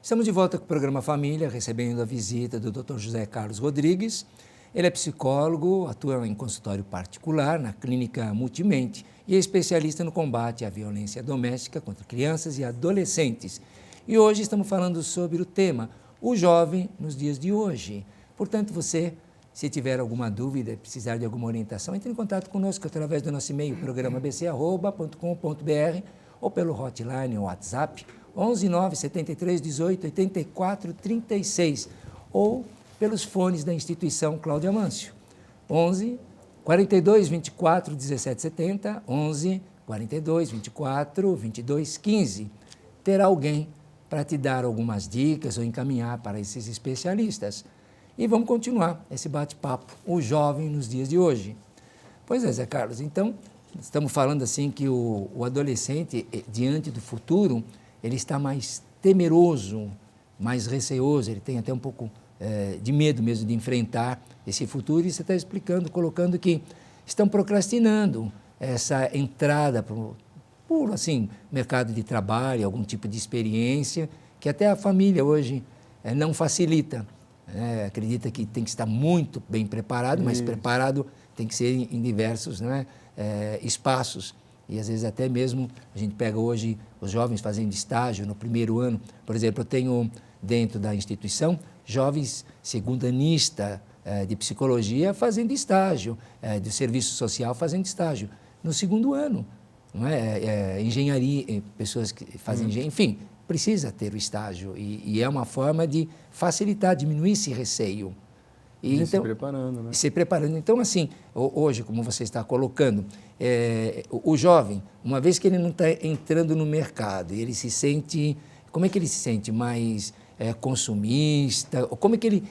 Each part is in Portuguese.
Estamos de volta com o programa Família, recebendo a visita do Dr. José Carlos Rodrigues. Ele é psicólogo, atua em consultório particular na clínica Multimente e é especialista no combate à violência doméstica contra crianças e adolescentes. E hoje estamos falando sobre o tema, o jovem nos dias de hoje. Portanto, você, se tiver alguma dúvida, precisar de alguma orientação, entre em contato conosco através do nosso e-mail, programabc@com.br ou pelo hotline ou WhatsApp 11 9 73 18 84 36 ou pelos fones da instituição Cláudio Amâncio 11 42 24 17 70 11 42 24 22 15. Terá alguém para te dar algumas dicas ou encaminhar para esses especialistas. E vamos continuar esse bate-papo, o jovem nos dias de hoje. Pois é, Zé Carlos, então estamos falando assim que o adolescente, diante do futuro, ele está mais temeroso, mais receoso, ele tem até um pouco de medo mesmo de enfrentar esse futuro. E você está explicando, colocando que estão procrastinando essa entrada por assim, mercado de trabalho, algum tipo de experiência, que até a família hoje não facilita. Acredita que tem que estar muito bem preparado, mas preparado tem que ser em diversos espaços. E às vezes até mesmo a gente pega hoje os jovens fazendo estágio no primeiro ano. Por exemplo, eu tenho dentro da instituição jovens segundanistas de psicologia fazendo estágio, de serviço social fazendo estágio. No segundo ano, não é? Engenharia, pessoas que fazem engenharia, enfim, precisa ter o estágio e é uma forma de facilitar, diminuir esse receio. E então, se preparando, né? Se preparando. Então, assim, hoje, como você está colocando, o jovem, uma vez que ele não está entrando no mercado, ele se sente, como é que ele se sente? Mais consumista? Como é que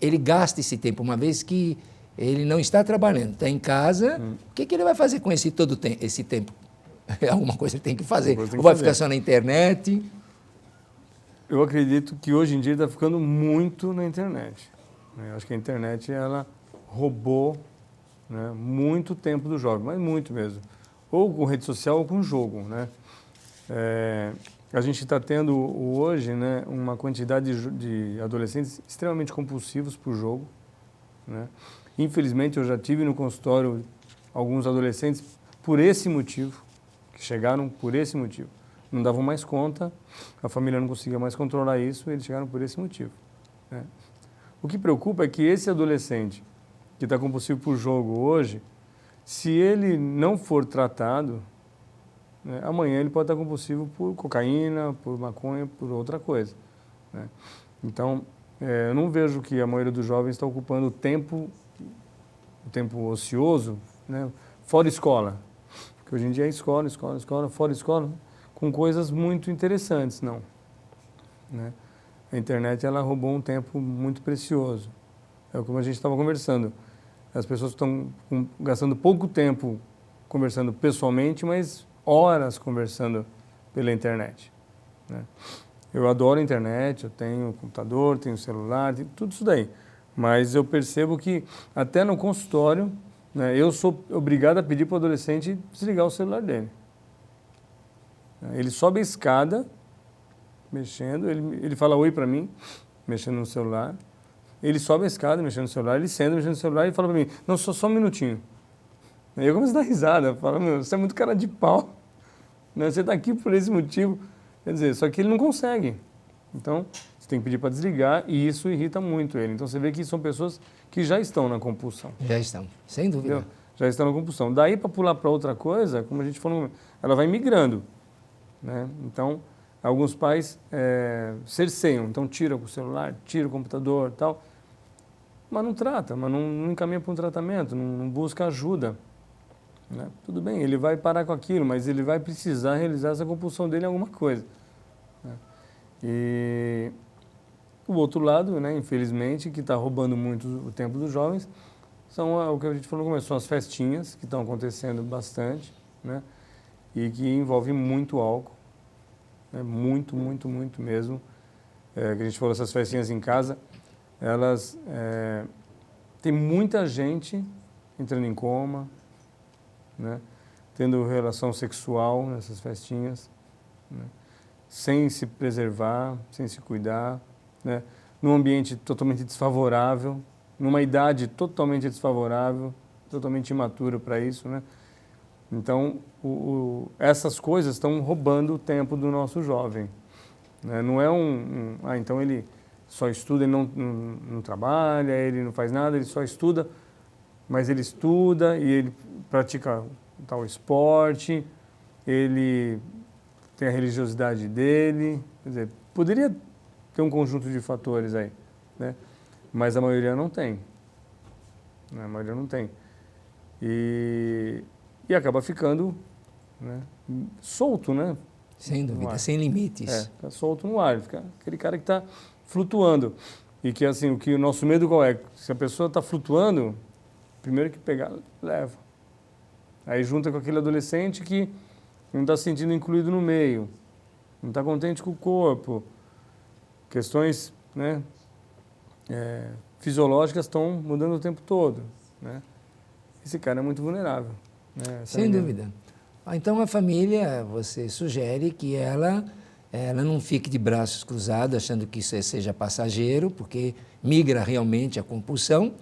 ele gasta esse tempo, uma vez que ele não está trabalhando, está em casa, o que ele vai fazer com esse tempo? Alguma coisa ele tem que fazer. Ou vai ficar só na internet? Eu acredito que hoje em dia está ficando muito na internet. Eu acho que a internet ela roubou, né, muito tempo do jovem, mas muito mesmo. Ou com rede social ou com jogo, né? A gente está tendo hoje, né, uma quantidade de adolescentes extremamente compulsivos por jogo, né? Infelizmente eu já tive no consultório alguns adolescentes por esse motivo, que chegaram por esse motivo. Não davam mais conta, a família não conseguia mais controlar isso, eles chegaram por esse motivo, né? O que preocupa é que esse adolescente que está compulsivo por jogo hoje, se ele não for tratado, né, amanhã ele pode estar compulsivo por cocaína, por maconha, por outra coisa, né? Então, eu não vejo que a maioria dos jovens está ocupando o tempo ocioso, né, fora escola. Porque hoje em dia é escola, fora escola, com coisas muito interessantes, não, né? A internet ela roubou um tempo muito precioso. É como a gente estava conversando. As pessoas estão gastando pouco tempo conversando pessoalmente, mas horas conversando pela internet, né? Eu adoro a internet, eu tenho computador, tenho celular, tenho tudo isso daí. Mas eu percebo que até no consultório, né, eu sou obrigado a pedir para o adolescente desligar o celular dele. Ele sobe a escada mexendo, ele fala oi para mim, mexendo no celular. Ele sobe a escada, mexendo no celular, ele senta, mexendo no celular e fala para mim, não, só um minutinho. Aí eu começo a dar risada, falo, meu, você é muito cara de pau, né? Você está aqui por esse motivo. Quer dizer, só que ele não consegue. Então, você tem que pedir para desligar e isso irrita muito ele. Então, você vê que são pessoas que já estão na compulsão. Já estão, sem dúvida. Entendeu? Já estão na compulsão. Daí, para pular para outra coisa, como a gente falou, ela vai migrando, né? Então, alguns pais cerceiam, então tira o celular, tira o computador e tal, mas não trata, mas não encaminha para um tratamento, não busca ajuda, né? Tudo bem, ele vai parar com aquilo, mas ele vai precisar realizar essa compulsão dele em alguma coisa, né? E o outro lado, né, infelizmente, que está roubando muito o tempo dos jovens, são o que a gente falou no começo, são as festinhas que estão acontecendo bastante, né, e que envolvem muito álcool. Muito, muito, muito mesmo. Que a gente falou, essas festinhas em casa, elas tem muita gente entrando em coma, né, tendo relação sexual nessas festinhas, né, sem se preservar, sem se cuidar, né? Num ambiente totalmente desfavorável, numa idade totalmente desfavorável, totalmente imatura para isso, né? Então, essas coisas estão roubando o tempo do nosso jovem, né? Não é então ele só estuda, ele não trabalha, ele não faz nada, ele só estuda, mas ele estuda e ele pratica tal esporte, ele tem a religiosidade dele, quer dizer, poderia ter um conjunto de fatores aí, né? Mas a maioria não tem, né? A maioria não tem. E acaba ficando, né, solto, né? Sem dúvida, sem limites. Fica solto no ar, fica aquele cara que está flutuando. E que assim, o nosso medo qual é? Se a pessoa está flutuando, primeiro que pegar, leva. Aí junta com aquele adolescente que não está se sentindo incluído no meio, não está contente com o corpo. Questões, né, fisiológicas estão mudando o tempo todo, né? Esse cara é muito vulnerável, né? Sem dúvida. Então a família, você sugere que ela não fique de braços cruzados achando que isso seja passageiro, porque migra realmente a compulsão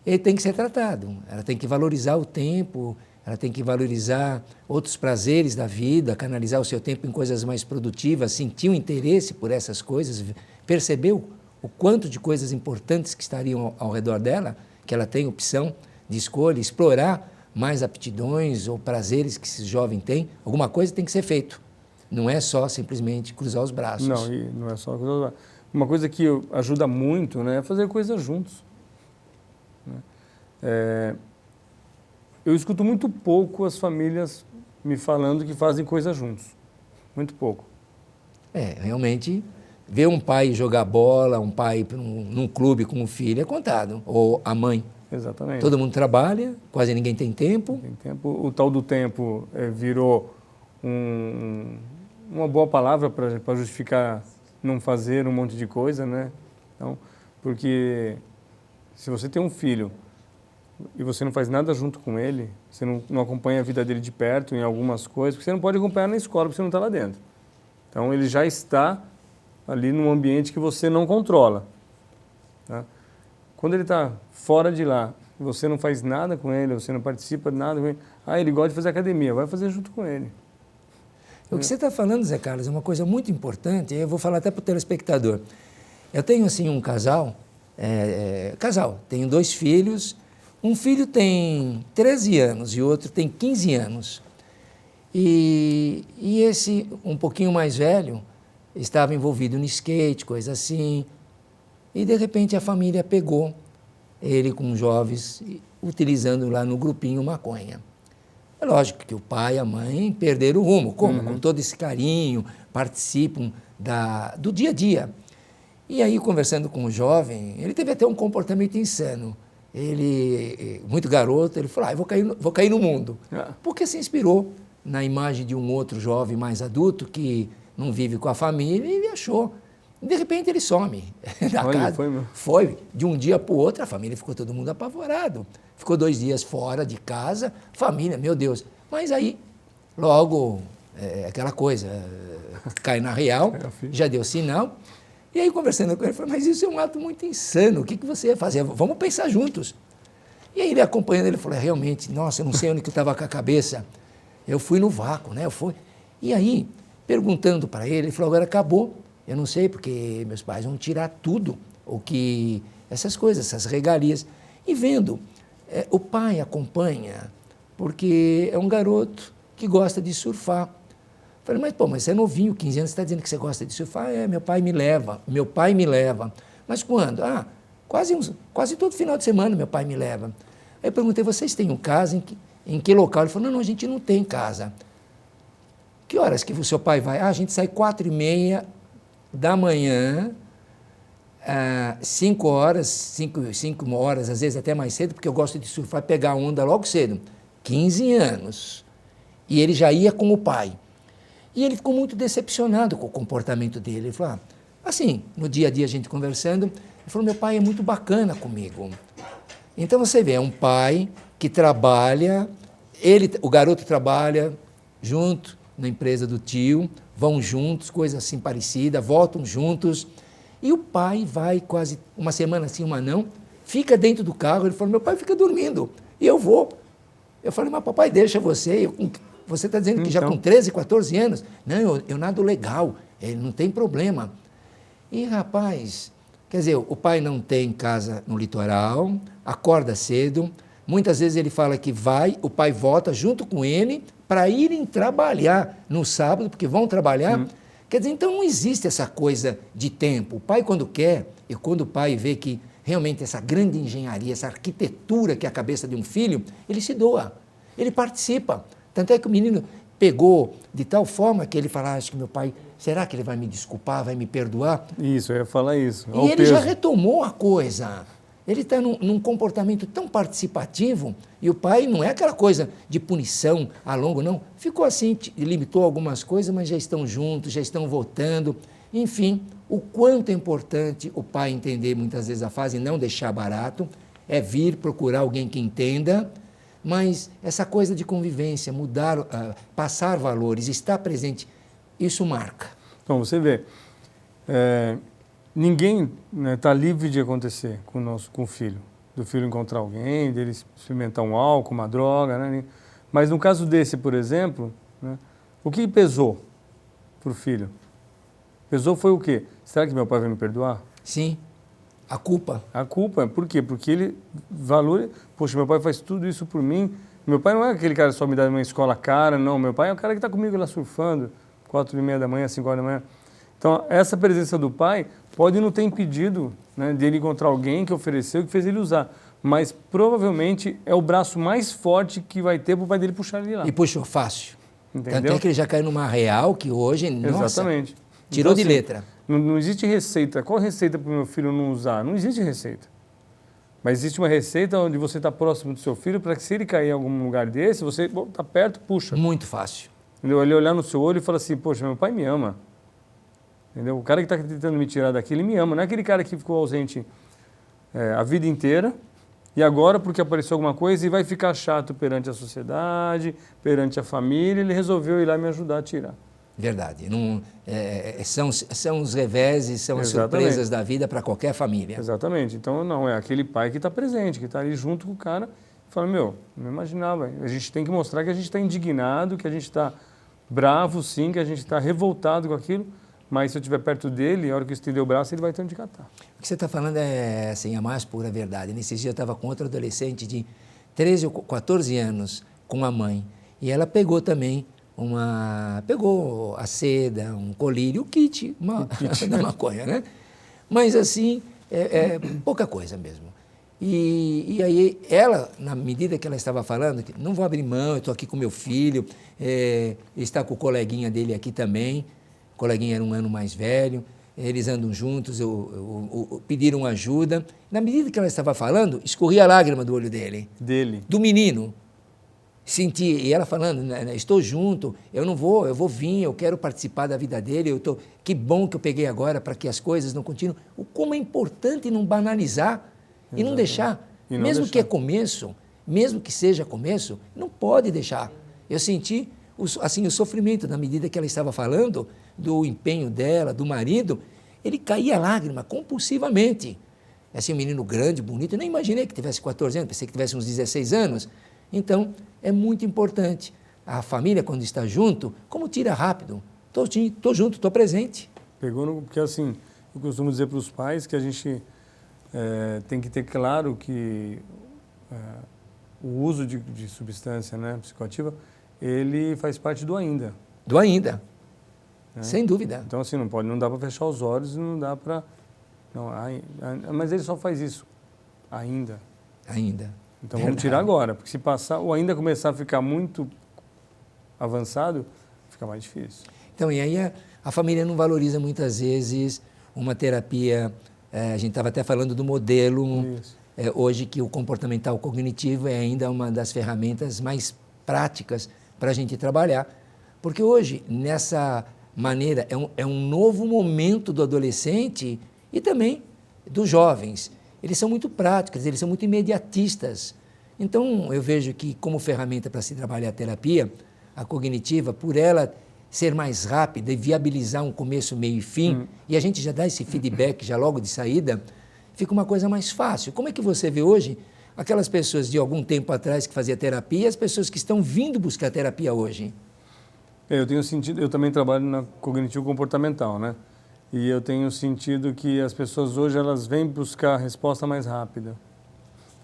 e tem que ser tratado. Ela tem que valorizar o tempo, ela tem que valorizar outros prazeres da vida, canalizar o seu tempo em coisas mais produtivas, sentir um interesse por essas coisas, percebeu o quanto de coisas importantes que estariam ao redor dela, que ela tem opção de escolha, explorar mais aptidões ou prazeres que esse jovem tem. Alguma coisa tem que ser feito. Não é só simplesmente cruzar os braços. Não, e não é só cruzar os braços. Uma coisa que ajuda muito, né, é fazer coisas juntos, né? Eu escuto muito pouco as famílias me falando que fazem coisas juntos. Muito pouco. Realmente, ver um pai jogar bola, um pai num clube com um filho é contado. Ou a mãe. Exatamente. Todo mundo trabalha, quase ninguém tem tempo. Tem tempo. O tal do tempo virou uma boa palavra para justificar não fazer um monte de coisa, né? Então, porque se você tem um filho e você não faz nada junto com ele, você não acompanha a vida dele de perto em algumas coisas, porque você não pode acompanhar na escola, porque você não está lá dentro. Então, ele já está ali num ambiente que você não controla, tá? Quando ele está fora de lá, você não faz nada com ele, você não participa de nada com ele, ele gosta de fazer academia, vai fazer junto com ele. O que você está falando, Zé Carlos, é uma coisa muito importante, eu vou falar até para o telespectador. Eu tenho, assim, um casal, tenho 2 filhos, um filho tem 13 anos e o outro tem 15 anos. E esse, um pouquinho mais velho, estava envolvido no skate, coisa assim, e de repente a família pegou ele com jovens, utilizando lá no grupinho maconha. É lógico que o pai e a mãe perderam o rumo. Como? Com todo esse carinho, participam do dia a dia. E aí, conversando com o jovem, ele teve até um comportamento insano. Ele, muito garoto, ele falou, vou cair no mundo. Porque se inspirou na imagem de um outro jovem mais adulto que não vive com a família e ele achou. De repente ele some da casa. Foi, de um dia para o outro, a família ficou todo mundo apavorado. Ficou 2 dias fora de casa, família, meu Deus. Mas aí, logo, aquela coisa, cai na real, já deu sinal. E aí, conversando com ele, eu falei, mas isso é um ato muito insano, o que você ia fazer? Vamos pensar juntos. E aí, ele acompanhando, ele falou, realmente, nossa, eu não sei onde que eu estava com a cabeça. Eu fui no vácuo, né? E aí, perguntando para ele falou, agora acabou. Eu não sei, porque meus pais vão tirar tudo, essas coisas, essas regalias. E vendo, o pai acompanha, porque é um garoto que gosta de surfar. Falei, mas você é novinho, 15 anos, você está dizendo que você gosta de surfar? Meu pai me leva. Mas quando? Quase todo final de semana meu pai me leva. Aí eu perguntei, vocês têm casa? Em que local? Ele falou, não, a gente não tem casa. Que horas que o seu pai vai? A gente sai 4h30 da manhã, 5 horas, às vezes até mais cedo, porque eu gosto de surfar, pegar onda logo cedo. 15 anos. E ele já ia com o pai. E ele ficou muito decepcionado com o comportamento dele. Ele falou, assim, no dia a dia a gente conversando, ele falou, meu pai é muito bacana comigo. Então você vê, é um pai que trabalha, o garoto trabalha junto na empresa do tio, vão juntos, coisa assim parecida, voltam juntos. E o pai vai quase uma semana sim, uma não, fica dentro do carro. Ele falou, meu pai fica dormindo e eu vou. Eu falei, mas papai, deixa você. Você está dizendo que já com 13, 14 anos? Não, eu nado legal, não tem problema. E, rapaz, quer dizer, o pai não tem casa no litoral, acorda cedo, muitas vezes ele fala que vai, o pai volta junto com ele para irem trabalhar no sábado, porque vão trabalhar. Quer dizer, então não existe essa coisa de tempo. O pai, quando quer, e quando o pai vê que realmente essa grande engenharia, essa arquitetura que é a cabeça de um filho, ele se doa, ele participa. Tanto é que o menino pegou de tal forma que ele fala, acho que meu pai, será que ele vai me desculpar, vai me perdoar? Isso, eu ia falar isso. E ele já retomou a coisa. Ele está num comportamento tão participativo e o pai não é aquela coisa de punição a longo, não. Ficou assim, limitou algumas coisas, mas já estão juntos, já estão votando. Enfim, o quanto é importante o pai entender muitas vezes a fase e não deixar barato, é vir procurar alguém que entenda, mas essa coisa de convivência, mudar, passar valores, estar presente, isso marca. Então, você vê, ninguém está livre de acontecer com o filho. Do filho encontrar alguém, dele experimentar um álcool, uma droga, né? Mas no caso desse, por exemplo, né, o que pesou para o filho? Pesou foi o quê? Será que meu pai vai me perdoar? Sim, a culpa. A culpa, por quê? Porque ele valoriza, poxa, meu pai faz tudo isso por mim. Meu pai não é aquele cara que só me dá uma escola cara, não. Meu pai é o cara que está comigo lá surfando, 4h30 da manhã, 5 horas da manhã. Então, essa presença do pai pode não ter impedido, né, dele encontrar alguém que ofereceu, que fez ele usar. Mas, provavelmente, é o braço mais forte que vai ter para o pai dele puxar ele lá. E puxou fácil. Entendeu? Tanto é que ele já caiu numa real que hoje, nossa, exatamente. Tirou então, de assim, letra. Não existe receita. Qual receita para o meu filho não usar? Não existe receita. Mas existe uma receita onde você está próximo do seu filho para que, se ele cair em algum lugar desse, você está perto, puxa. Muito fácil. Entendeu? Ele olhar no seu olho e falar assim, poxa, meu pai me ama. Entendeu? O cara que está tentando me tirar daqui, ele me ama. Não é aquele cara que ficou ausente a vida inteira e agora, porque apareceu alguma coisa, e vai ficar chato perante a sociedade, perante a família, ele resolveu ir lá me ajudar a tirar. Verdade. Não, são os reveses, são as Exatamente. surpresas da vida para qualquer família. Exatamente. Então, não, é aquele pai que está presente, que está ali junto com o cara, e fala, meu, não imaginava. A gente tem que mostrar que a gente está indignado, que a gente está bravo, sim, que a gente está revoltado com aquilo, mas se eu estiver perto dele, a hora que eu estender o braço, ele vai ter onde catar. O que você está falando é assim, a mais pura verdade. Nesses dias eu estava com outra adolescente de 13 ou 14 anos, com a mãe, e ela pegou também pegou a seda, um colírio, o kit da maconha, né? Mas assim, pouca coisa mesmo. E aí ela, na medida que ela estava falando, que não vou abrir mão, eu estou aqui com meu filho, está com o coleguinha dele aqui também, o coleguinha era um ano mais velho, eles andam juntos, pediram ajuda. Na medida que ela estava falando, escorria a lágrima do olho dele. Do menino. Senti, e ela falando, né, estou junto, eu não vou, eu vou vir, eu quero participar da vida dele, que bom que eu peguei agora para que as coisas não continuem. Como é importante não banalizar. Exatamente. E não deixar, mesmo que é começo, mesmo que seja começo, não pode deixar. Eu senti assim, o sofrimento na medida que ela estava falando, do empenho dela, do marido, ele caía lágrima compulsivamente. Assim, um menino grande, bonito, eu nem imaginei que tivesse 14 anos, pensei que tivesse uns 16 anos. Então, é muito importante. A família, quando está junto, como tira rápido? Estou junto, estou presente. Porque assim, eu costumo dizer para os pais que a gente tem que ter claro que o uso de substância, né, psicoativa, ele faz parte do ainda. Do ainda, sem dúvida. Então, assim, não dá para fechar os olhos e não dá para... Mas ele só faz isso, ainda. Ainda. Então, vamos tirar agora, porque se passar, ou ainda começar a ficar muito avançado, fica mais difícil. Então, e aí a família não valoriza muitas vezes uma terapia, a gente estava até falando do modelo, hoje que o comportamental cognitivo é ainda uma das ferramentas mais práticas para a gente trabalhar, porque hoje, nessa maneira, é um novo momento do adolescente e também dos jovens. Eles são muito práticos, eles são muito imediatistas. Então, eu vejo que, como ferramenta para se trabalhar a terapia, a cognitiva, por ela ser mais rápida e viabilizar um começo, meio e fim, e a gente já dá esse feedback já logo de saída, fica uma coisa mais fácil. Como é que você vê hoje aquelas pessoas de algum tempo atrás que faziam terapia e as pessoas que estão vindo buscar terapia hoje? Eu tenho sentido, eu também trabalho na cognitivo comportamental, né? E eu tenho sentido que as pessoas hoje elas vêm buscar a resposta mais rápida,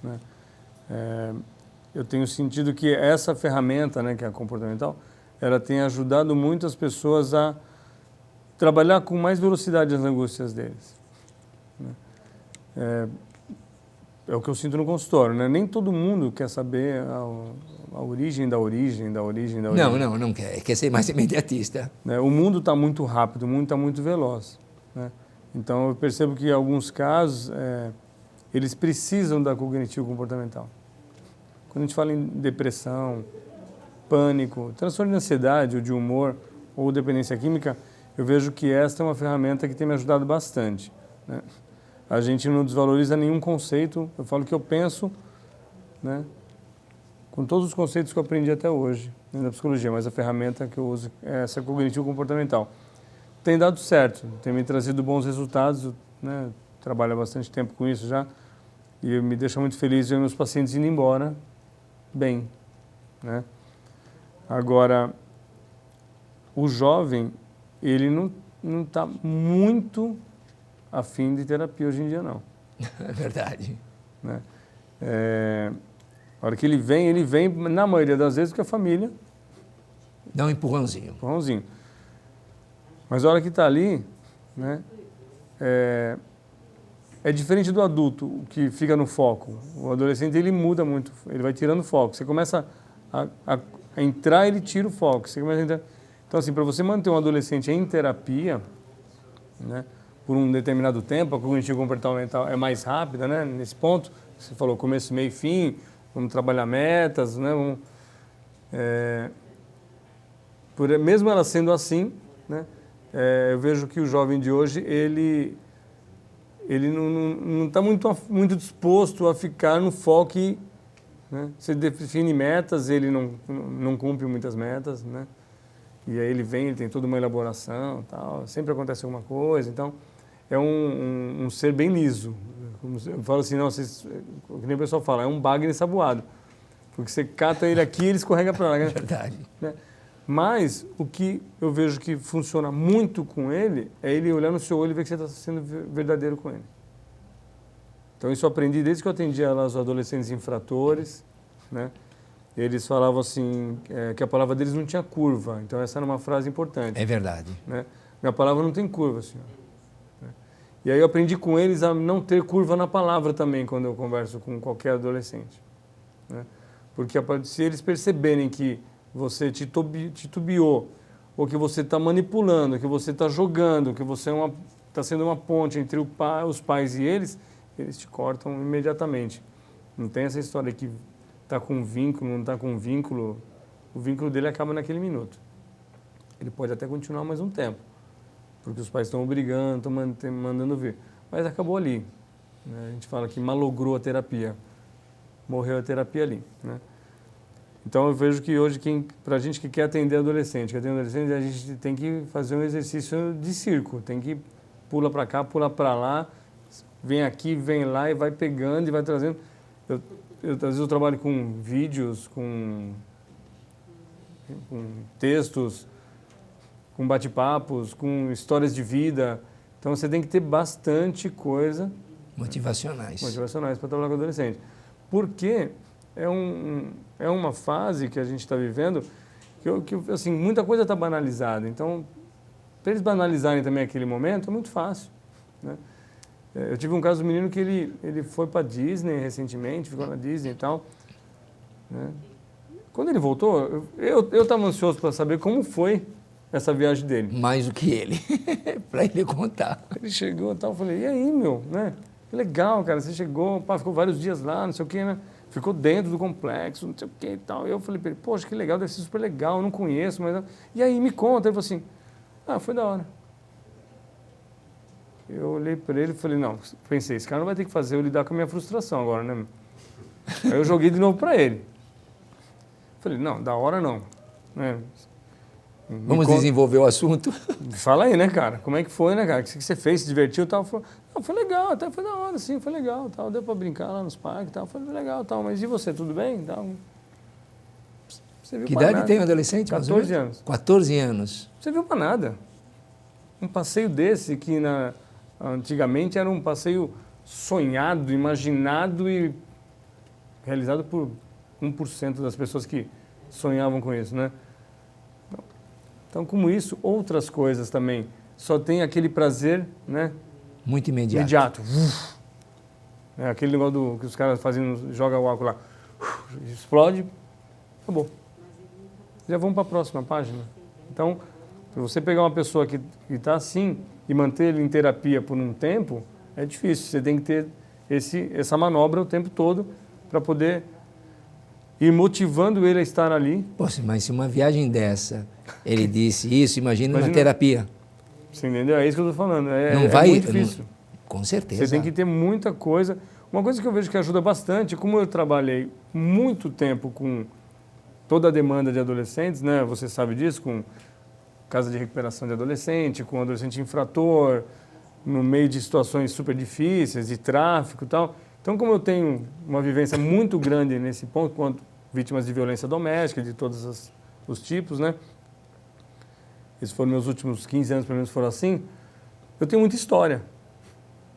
né? Eu tenho sentido que essa ferramenta, né, que é a comportamental, ela tem ajudado muito as pessoas a trabalhar com mais velocidade as angústias deles, né? É o que eu sinto no consultório, né? Nem todo mundo quer saber a origem da origem da origem da origem. Não quer. Quer ser mais imediatista. Né? O mundo está muito rápido, o mundo está muito veloz, né? Então eu percebo que em alguns casos eles precisam da cognitivo comportamental. Quando a gente fala em depressão, pânico, transtorno de ansiedade ou de humor ou dependência química, eu vejo que esta é uma ferramenta que tem me ajudado bastante, né? A gente não desvaloriza nenhum conceito, eu falo que eu penso, né, com todos os conceitos que eu aprendi até hoje, né, na psicologia, mas a ferramenta que eu uso é essa cognitivo comportamental. Tem dado certo, tem me trazido bons resultados, né, trabalho há bastante tempo com isso já, e me deixa muito feliz ver meus pacientes indo embora bem, né? Agora, o jovem, ele não está muito a fim de terapia hoje em dia, não. É verdade. Né? A hora que ele vem, na maioria das vezes, porque a família... Dá um empurrãozinho. Empurrãozinho. Mas a hora que está ali, né, é diferente do adulto, que fica no foco. O adolescente, ele muda muito, ele vai tirando o foco. Você começa a entrar, ele tira o foco. Você começa a entrar... Então, assim, para você manter um adolescente em terapia, né, por um determinado tempo, a cognitivo comportamental é mais rápida, né? Nesse ponto, você falou começo, meio e fim, vamos trabalhar metas, né? Mesmo ela sendo assim, né? Eu vejo que o jovem de hoje, ele não está muito disposto a ficar no foco e, né? Você define metas, ele não cumpre muitas metas, né? E aí ele tem toda uma elaboração, tal, sempre acontece alguma coisa, então... É um ser bem liso. Eu falo assim, não, que nem o pessoal fala, é um bagre ensaboado. Porque você cata ele aqui e ele escorrega para lá. Né? Verdade. Né? Mas o que eu vejo que funciona muito com ele é ele olhar no seu olho e ver que você está sendo verdadeiro com ele. Então isso eu aprendi desde que eu atendia lá os adolescentes infratores, né? Eles falavam assim, que a palavra deles não tinha curva. Então essa era uma frase importante. É verdade. Né? Minha palavra não tem curva, senhor. E aí eu aprendi com eles a não ter curva na palavra também, quando eu converso com qualquer adolescente, né? Porque se eles perceberem que você titubeou, ou que você está manipulando, que você está jogando, que você está sendo uma ponte entre os pais e eles te cortam imediatamente. Não tem essa história que está com vínculo, não está com vínculo, o vínculo dele acaba naquele minuto. Ele pode até continuar mais um tempo, porque os pais estão obrigando, estão mandando vir. Mas acabou ali, né? A gente fala que malogrou a terapia, morreu a terapia ali, né? Então eu vejo que hoje, para a gente que quer atender adolescente, a gente tem que fazer um exercício de circo, tem que pula para cá, pula para lá, vem aqui, vem lá e vai pegando e vai trazendo. Às vezes eu trabalho com vídeos, com textos, com bate-papos, com histórias de vida. Então você tem que ter bastante coisa... Motivacionais. Motivacionais para trabalhar com adolescente. Porque é uma fase que a gente está vivendo que assim, muita coisa está banalizada. Então, para eles banalizarem também aquele momento, é muito fácil, né? Eu tive um caso do menino que ele foi para Disney recentemente, ficou na Disney e tal, né? Quando ele voltou, eu estava ansioso para saber como foi essa viagem dele. Mais do que ele, para ele contar. Ele chegou e tal, eu falei, e aí, meu, né? Que legal, cara, você chegou, pá, ficou vários dias lá, não sei o quê, né? Ficou dentro do complexo, não sei o quê e tal. E eu falei para ele, poxa, que legal, deve ser super legal, eu não conheço, mas... E aí, me conta. Ele falou assim, foi da hora. Eu olhei para ele e falei, não, pensei, esse cara não vai ter que fazer eu lidar com a minha frustração agora, né? Aí eu joguei de novo para ele. Falei, não, da hora não. né? Vamos desenvolver o assunto? Fala aí, né, cara? Como é que foi, né, cara? O que você fez? Se divertiu e tal? Falou, não, foi legal, até foi da hora, sim, foi legal, tal. Deu pra brincar lá nos parques e tal, foi legal, tal. Mas e você, tudo bem? Tal. Você viu Que pra idade nada. tem um adolescente? 14 anos. 14 anos. Você viu pra nada. Um passeio desse que antigamente era um passeio sonhado, imaginado e realizado por 1% das pessoas que sonhavam com isso, né? Então, como isso, outras coisas também. Só tem aquele prazer, né? Muito imediato. Imediato. É aquele negócio que os caras fazem, joga o álcool lá, explode, acabou. Já vamos para a próxima página. Então, se você pegar uma pessoa que está assim e manter ele em terapia por um tempo, é difícil. Você tem que ter essa manobra o tempo todo para poder ir motivando ele a estar ali. Poxa, mas se uma viagem dessa, ele disse isso, imagina uma terapia. Você entendeu? É isso que eu estou falando. Não vai, muito difícil. Com certeza. Você tem que ter muita coisa. Uma coisa que eu vejo que ajuda bastante, como eu trabalhei muito tempo com toda a demanda de adolescentes, né? Você sabe disso, com casa de recuperação de adolescente, com adolescente infrator, no meio de situações super difíceis, de tráfico e tal. Então, como eu tenho uma vivência muito grande nesse ponto, quanto vítimas de violência doméstica, de todos os tipos, né? Esses foram meus últimos 15 anos, pelo menos foram assim. Eu tenho muita história.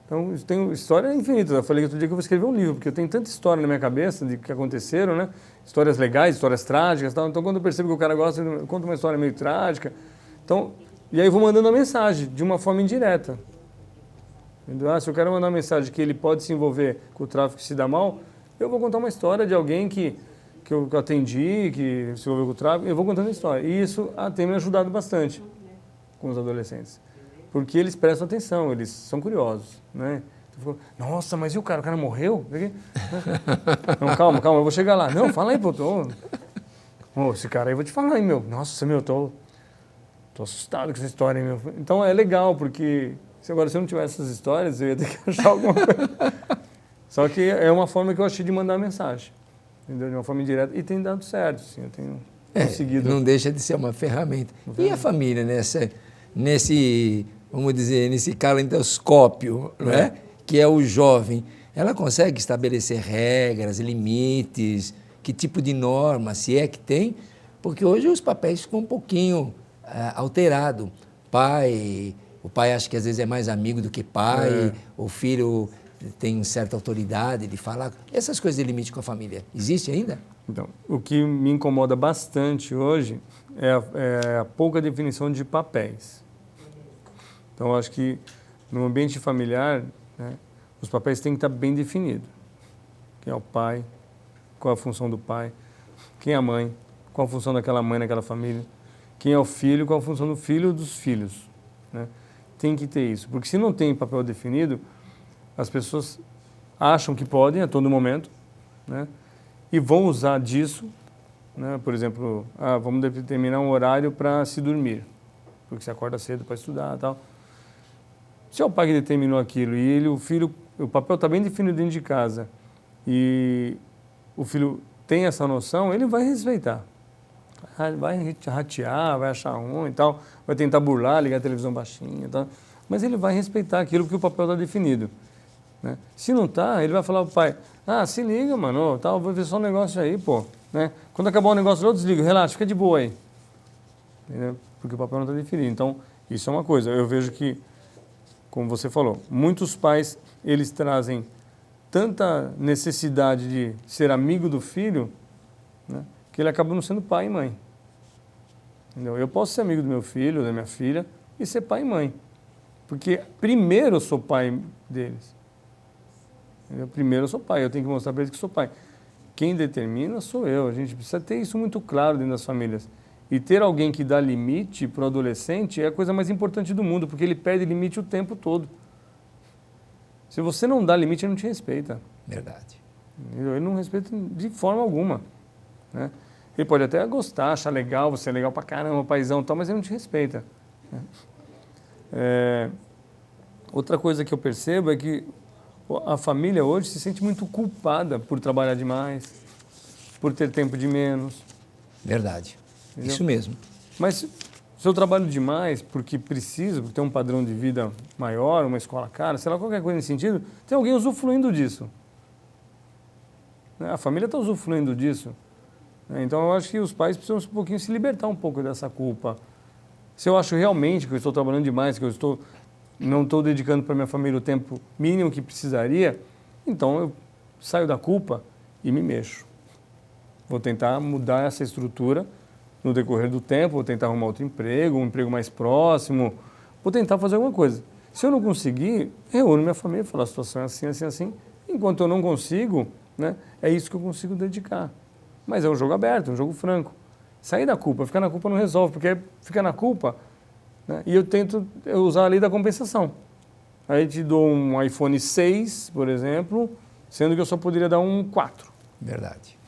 Então, eu tenho história infinita. Eu falei outro dia que eu vou escrever um livro, porque eu tenho tanta história na minha cabeça de que aconteceram, né? Histórias legais, histórias trágicas e tal. Então, quando eu percebo que o cara gosta, eu conto uma história meio trágica. Então, e aí eu vou mandando a mensagem de uma forma indireta. Se eu quero mandar uma mensagem que ele pode se envolver com o tráfico e se dar mal, eu vou contar uma história de alguém que eu atendi, que se envolveu com o tráfico, eu vou contando a história. E isso tem me ajudado bastante com os adolescentes. Porque eles prestam atenção, eles são curiosos, né? Nossa, mas e o cara? O cara morreu? Não, calma, eu vou chegar lá. Não, fala aí, pô. Esse cara aí, eu vou te falar aí, meu. Nossa, meu, tô assustado com essa história, hein, meu. Então é legal, porque agora se eu não tivesse essas histórias, eu ia ter que achar alguma coisa. Só que é uma forma que eu achei de mandar mensagem. Entendeu? De uma forma indireta. E tem dado certo, assim, eu tenho conseguido. Não deixa de ser uma ferramenta. E a família nesse, vamos dizer, nesse calendoscópio, não é? Que é o jovem, ela consegue estabelecer regras, limites, que tipo de norma, se é que tem? Porque hoje os papéis ficam um pouquinho alterados. O pai acha que às vezes é mais amigo do que pai, o filho tem certa autoridade de falar. Essas coisas de limite com a família, existe ainda? Então, o que me incomoda bastante hoje é a pouca definição de papéis. Então, eu acho que no ambiente familiar, né, os papéis têm que estar bem definidos. Quem é o pai, qual a função do pai, quem é a mãe, qual a função daquela mãe naquela família, quem é o filho, qual a função do filho dos filhos, né? Tem que ter isso, porque se não tem papel definido, as pessoas acham que podem a todo momento, né? E vão usar disso, né? Por exemplo, vamos determinar um horário para se dormir, porque você acorda cedo para estudar e tal. Se é o pai que determinou aquilo e o filho, o papel está bem definido dentro de casa e o filho tem essa noção, ele vai respeitar. Ele vai ratear, vai achar ruim e tal, vai tentar burlar, ligar a televisão baixinha e tal, mas ele vai respeitar aquilo porque o papel está definido, né? Se não está, ele vai falar pro pai, se liga, mano, tal, vou ver só um negócio aí, pô, né? Quando acabar o negócio, eu desligo, relaxa, fica de boa aí. Entendeu? Porque o papel não está definido. Então, isso é uma coisa. Eu vejo que, como você falou, muitos pais, eles trazem tanta necessidade de ser amigo do filho, né, que ele acaba não sendo pai e mãe. Entendeu? Eu posso ser amigo do meu filho, da minha filha, e ser pai e mãe. Porque primeiro eu sou pai deles. Entendeu? Primeiro eu sou pai, eu tenho que mostrar para eles que sou pai. Quem determina sou eu. A gente precisa ter isso muito claro dentro das famílias. E ter alguém que dá limite para o adolescente é a coisa mais importante do mundo, porque ele perde limite o tempo todo. Se você não dá limite, ele não te respeita. Verdade. Ele não respeita de forma alguma, né? Ele pode até gostar, achar legal, você é legal pra caramba, paizão e tal, mas ele não te respeita, né? Outra coisa que eu percebo é que a família hoje se sente muito culpada por trabalhar demais, por ter tempo de menos. Verdade. Entendeu? Isso mesmo. Mas se eu trabalho demais porque preciso, porque tem um padrão de vida maior, uma escola cara, sei lá, qualquer coisa nesse sentido, tem alguém usufruindo disso. A família está usufruindo disso. Então eu acho que os pais precisam um pouquinho se libertar um pouco dessa culpa. Se eu acho realmente que eu estou trabalhando demais, que eu não estou dedicando para minha família o tempo mínimo que precisaria, então eu saio da culpa e me mexo. Vou tentar mudar essa estrutura no decorrer do tempo, vou tentar arrumar outro emprego, um emprego mais próximo, vou tentar fazer alguma coisa. Se eu não conseguir, reúno minha família e falo, a situação é assim, assim, assim. Enquanto eu não consigo, né, é isso que eu consigo dedicar. Mas é um jogo aberto, um jogo franco. Sair da culpa, ficar na culpa não resolve, porque ficar na culpa, né, e eu tento usar a lei da compensação. Aí te dou um iPhone 6, por exemplo, sendo que eu só poderia dar um 4. Verdade.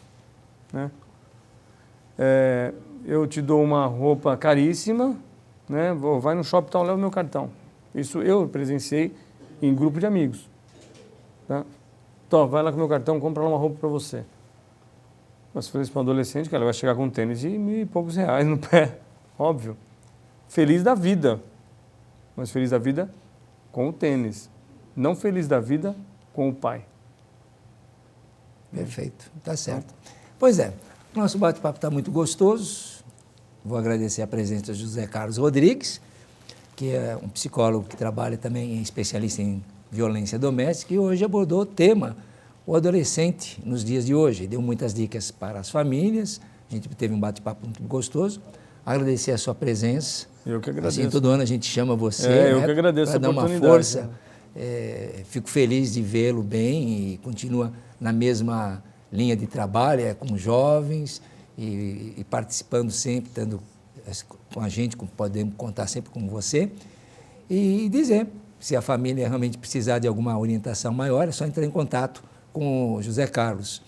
Né? Eu te dou uma roupa caríssima, né? Vai no shopping, leva meu cartão. Isso eu presenciei em grupo de amigos. Tá? Então, vai lá com meu cartão, compra lá uma roupa para você. Mas se for isso para um adolescente, cara, vai chegar com um tênis de R$1.000 e poucos no pé. Óbvio. Feliz da vida. Mas feliz da vida com o tênis. Não feliz da vida com o pai. Perfeito, tá certo. Pois é, nosso bate-papo está muito gostoso. Vou agradecer a presença de José Carlos Rodrigues, que é um psicólogo que trabalha também, especialista em violência doméstica, e hoje abordou o tema, o adolescente nos dias de hoje. Deu muitas dicas para as famílias, a gente teve um bate-papo muito gostoso. Agradecer a sua presença. Eu que agradeço. Assim, todo ano a gente chama você, eu que agradeço para a dar uma oportunidade, força. né? Fico feliz de vê-lo bem e continua na mesma linha de trabalho, com jovens e participando sempre, estando com a gente, podemos contar sempre com você. E dizer, se a família realmente precisar de alguma orientação maior, é só entrar em contato com o José Carlos.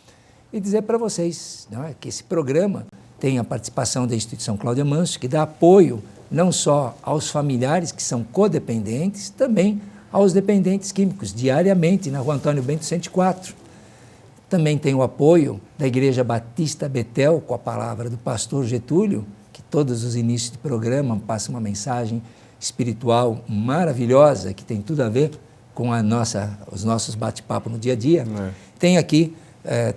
E dizer para vocês, não é, que esse programa tem a participação da Instituição Cláudia Manso, que dá apoio não só aos familiares que são codependentes, também aos dependentes químicos, diariamente, na Rua Antônio Bento 104. Também tem o apoio da Igreja Batista Betel, com a palavra do pastor Getúlio, que todos os inícios de programa passa uma mensagem espiritual maravilhosa, que tem tudo a ver com os nossos bate-papos no dia a dia. Tem aqui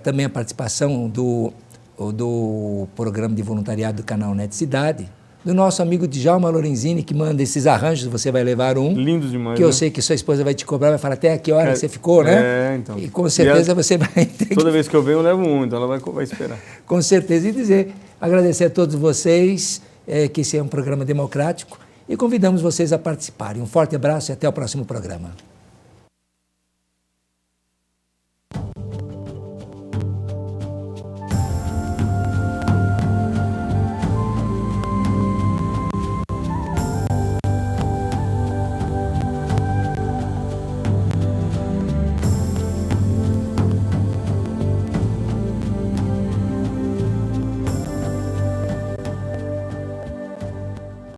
também a participação do programa de voluntariado do canal Net Cidade, do nosso amigo Djalma Lorenzini, que manda esses arranjos, você vai levar um. Lindo demais. Que eu sei que sua esposa vai te cobrar, vai falar até que hora você ficou, né? Então. E com certeza você vai ter Toda vez que eu venho, eu levo um, então ela vai esperar. Com certeza. E dizer, agradecer a todos vocês, que esse é um programa democrático, e convidamos vocês a participarem. Um forte abraço e até o próximo programa.